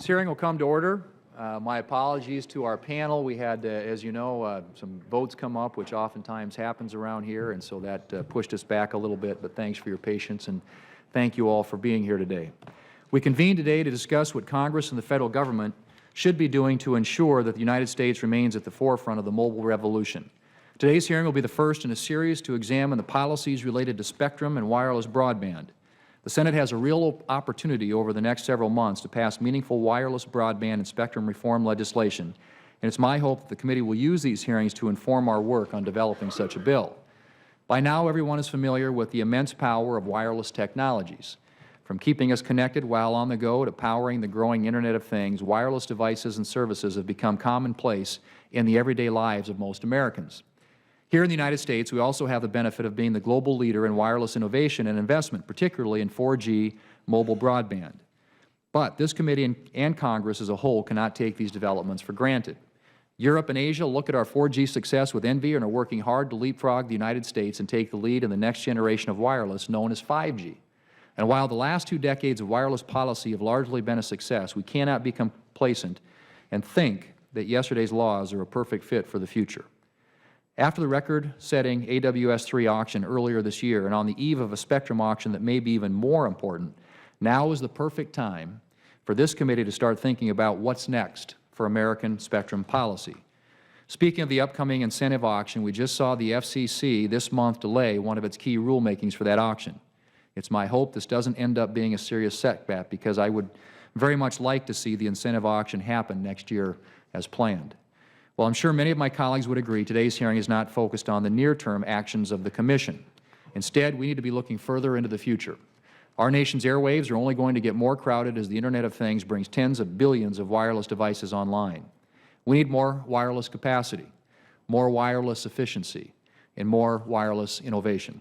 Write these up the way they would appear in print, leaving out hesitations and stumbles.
This hearing will come to order. My apologies to our panel. We had, as you know, some votes come up, which oftentimes happens around here, and so that pushed us back a little bit, but thanks for your patience, and thank you all for being here today. We convened today to discuss what Congress and the Federal Government should be doing to ensure that the United States remains at the forefront of the mobile revolution. Today's hearing will be the first in a series to examine the policies related to spectrum and wireless broadband. The Senate has a real opportunity over the next several months to pass meaningful wireless broadband and spectrum reform legislation, and it's my hope that the committee will use these hearings to inform our work on developing such a bill. By now, everyone is familiar with the immense power of wireless technologies. From keeping us connected while on the go to powering the growing Internet of Things, wireless devices and services have become commonplace in the everyday lives of most Americans. Here in the United States, we also have the benefit of being the global leader in wireless innovation and investment, particularly in 4G mobile broadband. But this committee and Congress as a whole cannot take these developments for granted. Europe and Asia look at our 4G success with envy and are working hard to leapfrog the United States and take the lead in the next generation of wireless known as 5G. And while the last 2 decades of wireless policy have largely been a success, we cannot be complacent and think that yesterday's laws are a perfect fit for the future. After the record-setting AWS-3 auction earlier this year and on the eve of a spectrum auction that may be even more important, now is the perfect time for this committee to start thinking about what's next for American spectrum policy. Speaking of the upcoming incentive auction, we just saw the FCC this month delay one of its key rulemakings for that auction. It's my hope this doesn't end up being a serious setback, because I would very much like to see the incentive auction happen next year as planned. While I'm sure many of my colleagues would agree, today's hearing is not focused on the near-term actions of the Commission. Instead, we need to be looking further into the future. Our nation's airwaves are only going to get more crowded as the Internet of Things brings tens of billions of wireless devices online. We need more wireless capacity, more wireless efficiency, and more wireless innovation.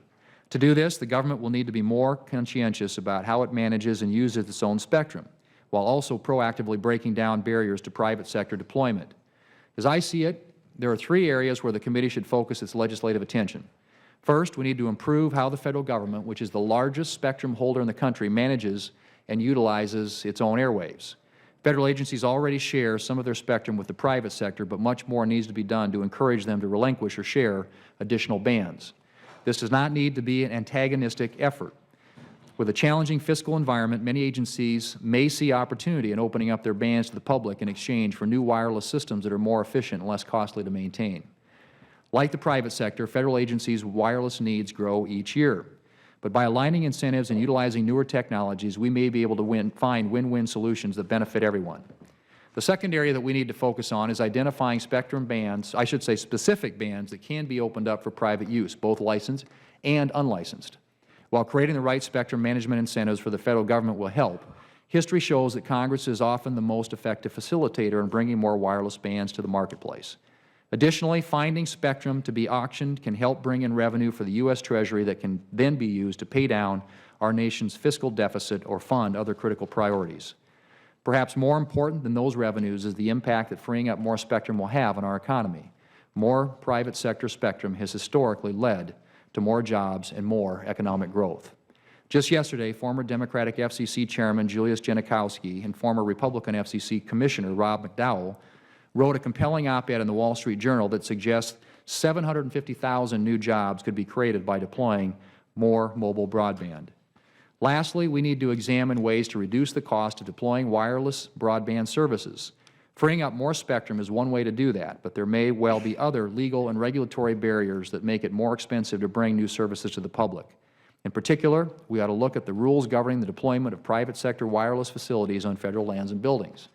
To do this, the government will need to be more conscientious about how it manages and uses its own spectrum, while also proactively breaking down barriers to private sector deployment. As I see it, there are 3 areas where the committee should focus its legislative attention. First, we need to improve how the Federal Government, which is the largest spectrum holder in the country, manages and utilizes its own airwaves. Federal agencies already share some of their spectrum with the private sector, but much more needs to be done to encourage them to relinquish or share additional bands. This does not need to be an antagonistic effort. With a challenging fiscal environment, many agencies may see opportunity in opening up their bands to the public in exchange for new wireless systems that are more efficient and less costly to maintain. Like the private sector, Federal agencies' wireless needs grow each year. But by aligning incentives and utilizing newer technologies, we may be able to find win-win solutions that benefit everyone. The second area that we need to focus on is identifying spectrum bands, I should say specific bands, that can be opened up for private use, both licensed and unlicensed. While creating the right spectrum management incentives for the Federal Government will help, history shows that Congress is often the most effective facilitator in bringing more wireless bands to the marketplace. Additionally, finding spectrum to be auctioned can help bring in revenue for the U.S. Treasury that can then be used to pay down our nation's fiscal deficit or fund other critical priorities. Perhaps more important than those revenues is the impact that freeing up more spectrum will have on our economy. More private sector spectrum has historically led to more jobs and more economic growth. Just yesterday, former Democratic FCC Chairman Julius Genachowski and former Republican FCC Commissioner Rob McDowell wrote a compelling op-ed in the Wall Street Journal that suggests 750,000 new jobs could be created by deploying more mobile broadband. Lastly, we need to examine ways to reduce the cost of deploying wireless broadband services. Freeing up more spectrum is one way to do that, but there may well be other legal and regulatory barriers that make it more expensive to bring new services to the public. In particular, we ought to look at the rules governing the deployment of private sector wireless facilities on Federal lands and buildings.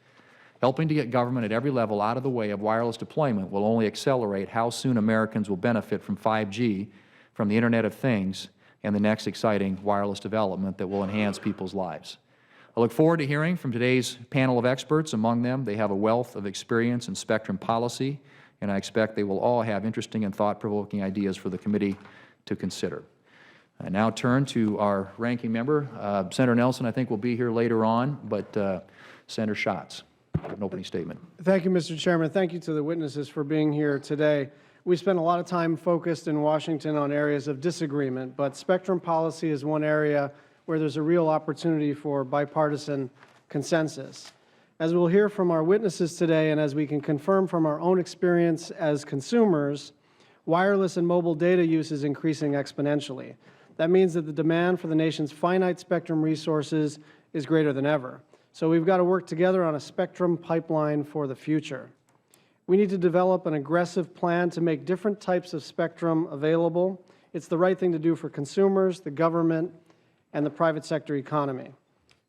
Helping to get government at every level out of the way of wireless deployment will only accelerate how soon Americans will benefit from 5G, from the Internet of Things, and the next exciting wireless development that will enhance people's lives. I look forward to hearing from today's panel of experts. Among them, they have a wealth of experience in spectrum policy, and I expect they will all have interesting and thought-provoking ideas for the committee to consider. I now turn to our ranking member. Senator Nelson, I think, will be here later on, but Senator Schatz, an opening statement. Thank you, Mr. Chairman. Thank you to the witnesses for being here today. We spent a lot of time focused in Washington on areas of disagreement, but spectrum policy is one area where there's a real opportunity for bipartisan consensus. As we'll hear from our witnesses today, and as we can confirm from our own experience as consumers, wireless and mobile data use is increasing exponentially. That means that the demand for the nation's finite spectrum resources is greater than ever. So we've got to work together on a spectrum pipeline for the future. We need to develop an aggressive plan to make different types of spectrum available. It's the right thing to do for consumers, the government, and the private sector economy.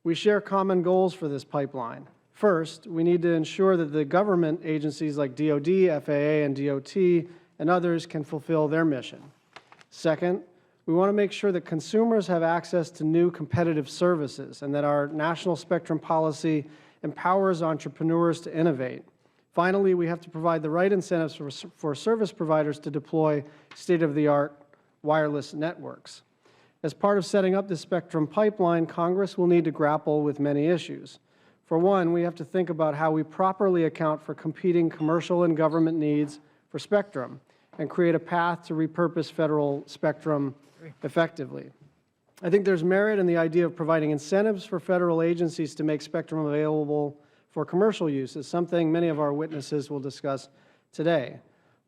We share common goals for this pipeline. First, we need to ensure that the government agencies like DoD, FAA, and DOT, and others can fulfill their mission. Second, we want to make sure that consumers have access to new competitive services and that our national spectrum policy empowers entrepreneurs to innovate. Finally, we have to provide the right incentives for service providers to deploy state-of-the-art wireless networks. As part of setting up this spectrum pipeline, Congress will need to grapple with many issues. For one, we have to think about how we properly account for competing commercial and government needs for spectrum and create a path to repurpose federal spectrum effectively. I think there's merit in the idea of providing incentives for federal agencies to make spectrum available for commercial use, is something many of our witnesses will discuss today.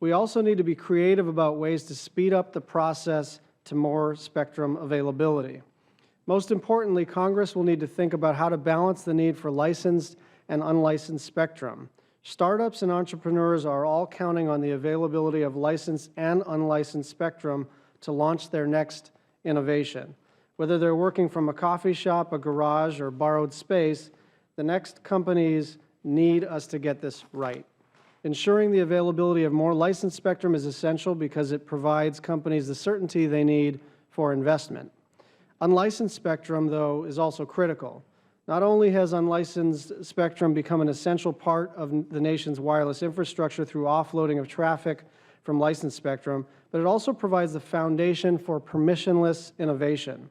We also need to be creative about ways to speed up the process to more spectrum availability. Most importantly, Congress will need to think about how to balance the need for licensed and unlicensed spectrum. Startups and entrepreneurs are all counting on the availability of licensed and unlicensed spectrum to launch their next innovation. Whether they're working from a coffee shop, a garage, or borrowed space, the next companies need us to get this right. Ensuring the availability of more licensed spectrum is essential because it provides companies the certainty they need for investment. Unlicensed spectrum, though, is also critical. Not only has unlicensed spectrum become an essential part of the nation's wireless infrastructure through offloading of traffic from licensed spectrum, but it also provides the foundation for permissionless innovation.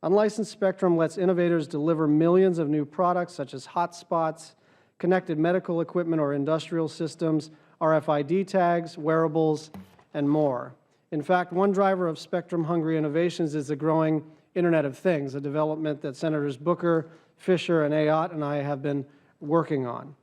Unlicensed spectrum lets innovators deliver millions of new products such as hotspots, connected medical equipment or industrial systems, RFID tags, wearables, and more. In fact, one driver of spectrum-hungry innovations is the growing Internet of Things, a development that Senators Booker, Fisher, and Ayotte and I have been working on.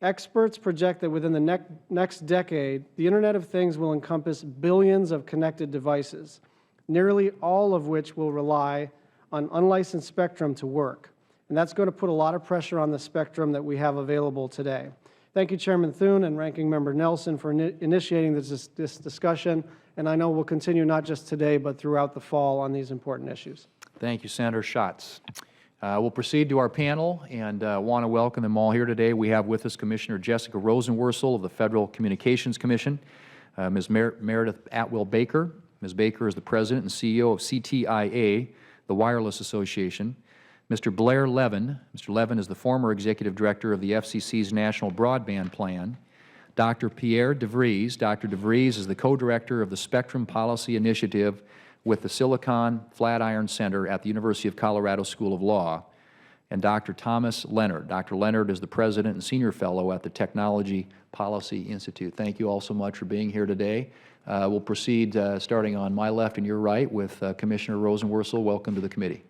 Experts project that within the next decade, the Internet of Things will encompass billions of connected devices, nearly all of which will rely on unlicensed spectrum to work. And that's going to put a lot of pressure on the spectrum that we have available today. Thank you, Chairman Thune and Ranking Member Nelson, for initiating this discussion, and I know we'll continue not just today, but throughout the fall on these important issues. Thank you, Senator Schatz. We'll proceed to our panel and want to welcome them all here today. We have with us Commissioner Jessica Rosenworcel of the Federal Communications Commission, Ms. Meredith Atwill-Baker. Ms. Baker is the President and CEO of CTIA, the Wireless Association. Mr. Blair Levin. Mr. Levin is the former Executive Director of the FCC's National Broadband Plan. Dr. Pierre DeVries. Dr. DeVries is the co-director of the Spectrum Policy Initiative with the Silicon Flatiron Center at the University of Colorado School of Law. And Dr. Thomas Leonard. Dr. Leonard is the President and Senior Fellow at the Technology Policy Institute. Thank you all so much for being here today. We'll proceed starting on my left and your right with Commissioner Rosenworcel. Welcome to the committee.